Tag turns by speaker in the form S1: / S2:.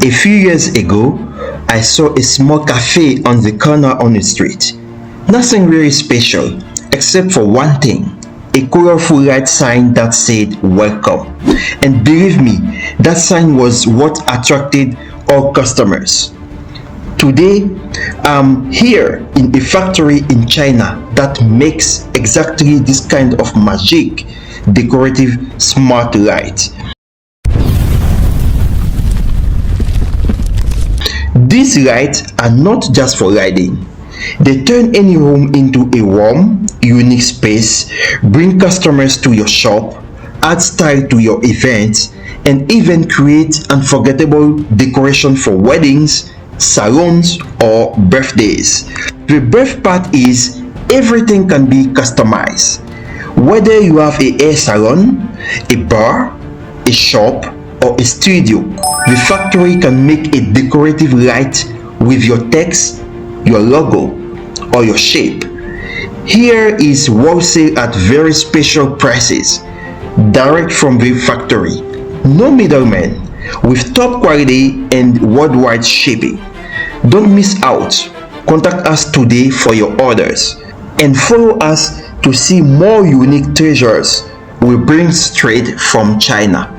S1: A few years ago, I saw a small cafe on the corner on the street. Nothing really special, except for one thing, a colorful light sign that said welcome. And believe me, that sign was what attracted all customers. Today, I'm here in a factory in China that makes exactly this kind of magic, decorative smart light. These lights are not just for lighting. They turn any room into a warm, unique space, bring customers to your shop, add style to your events, and even create unforgettable decoration for weddings, salons, or birthdays. The best part is everything can be customized. Whether you have a hair salon, a bar, a shop, or a studio, the factory can make a decorative light with your text, your logo, or your shape. Here is wholesale at very special prices, direct from the factory. No middlemen, with top quality and worldwide shipping. Don't miss out. Contact us today for your orders and follow us to see more unique treasures we bring straight from China.